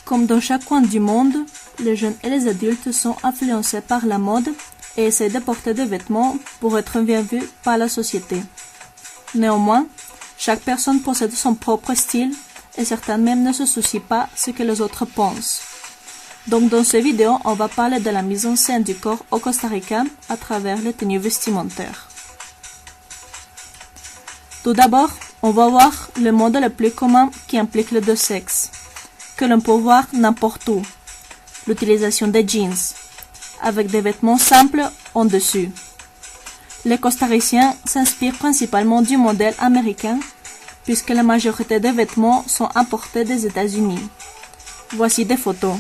Comme dans chaque coin du monde, les jeunes et les adultes sont influencés par la mode et essayent de porter des vêtements pour être bien vus par la société. Néanmoins, chaque personne possède son propre style et certains même ne se soucient pas ce que les autres pensent. Donc dans cette vidéo, on va parler de la mise en scène du corps au Costa Rica à travers les tenues vestimentaires. Tout d'abord, on va voir le mode le plus commun qui implique les deux sexes, que l'on peut voir n'importe où, l'utilisation des jeans, avec des vêtements simples en dessus. Les costariciens s'inspirent principalement du modèle américain, puisque la majorité des vêtements sont importés des États-Unis. Voici des photos.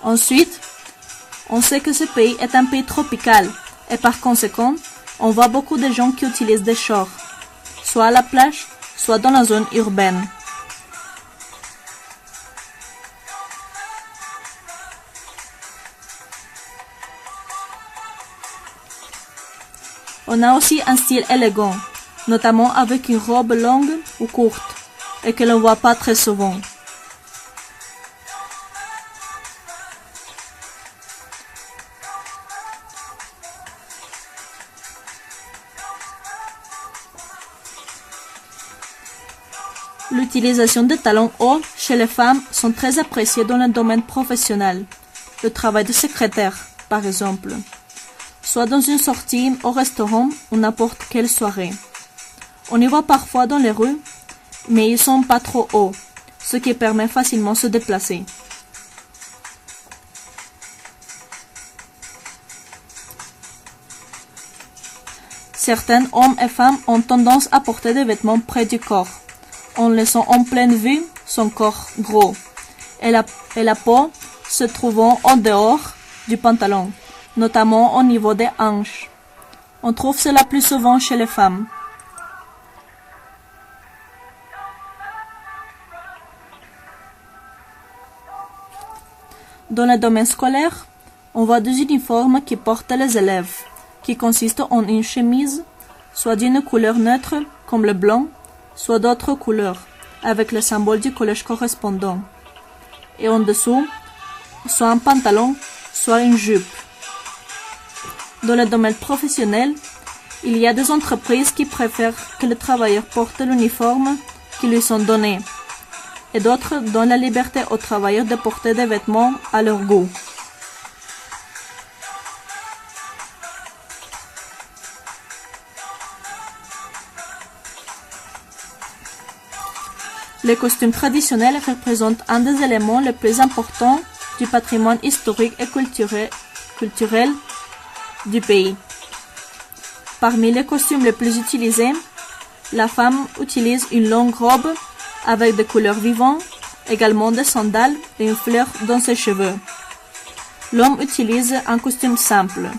Ensuite, on sait que ce pays est un pays tropical et par conséquent, on voit beaucoup de gens qui utilisent des shorts, soit à la plage, soit dans la zone urbaine. On a aussi un style élégant, notamment avec une robe longue ou courte, et que l'on ne voit pas très souvent. L'utilisation des talons hauts chez les femmes sont très appréciées dans le domaine professionnel, le travail de secrétaire, par exemple, soit dans une sortie au restaurant ou n'importe quelle soirée. On y voit parfois dans les rues, mais ils sont pas trop hauts, ce qui permet facilement de se déplacer. Certains hommes et femmes ont tendance à porter des vêtements près du corps, en laissant en pleine vue son corps gros et la peau se trouvant en dehors du pantalon, notamment au niveau des hanches. On trouve cela plus souvent chez les femmes. Dans le domaine scolaire, on voit des uniformes qui portent les élèves, qui consistent en une chemise, soit d'une couleur neutre comme le blanc, soit d'autres couleurs, avec le symbole du collège correspondant. Et en dessous, soit un pantalon, soit une jupe. Dans le domaine professionnel, il y a des entreprises qui préfèrent que les travailleurs portent l'uniforme qui lui sont donnés, et d'autres donnent la liberté aux travailleurs de porter des vêtements à leur goût. Les costumes traditionnels représentent un des éléments les plus importants du patrimoine historique et culturel du pays. Parmi les costumes les plus utilisés, la femme utilise une longue robe avec des couleurs vivantes, également des sandales et une fleur dans ses cheveux. L'homme utilise un costume simple,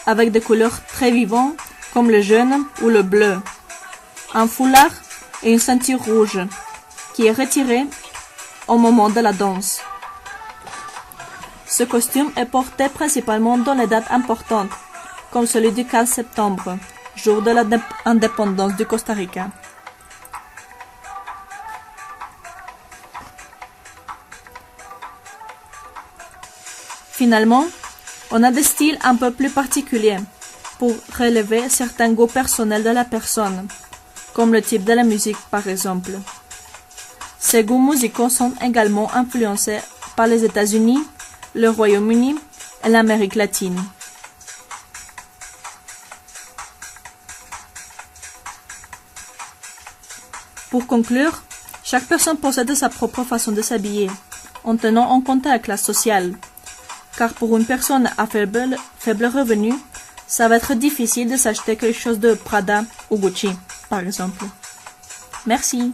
avec des couleurs très vivantes comme le jaune ou le bleu, un foulard et une ceinture rouge, qui est retiré au moment de la danse. Ce costume est porté principalement dans les dates importantes, comme celui du 15 septembre, jour de l'indépendance du Costa Rica. Finalement, on a des styles un peu plus particuliers pour relever certains goûts personnels de la personne, comme le type de la musique par exemple. Ces goûts musicaux sont également influencés par les États-Unis, le Royaume-Uni et l'Amérique latine. Pour conclure, chaque personne possède sa propre façon de s'habiller, en tenant en compte la classe sociale. Car pour une personne à faible revenu, ça va être difficile de s'acheter quelque chose de Prada ou Gucci, par exemple. Merci.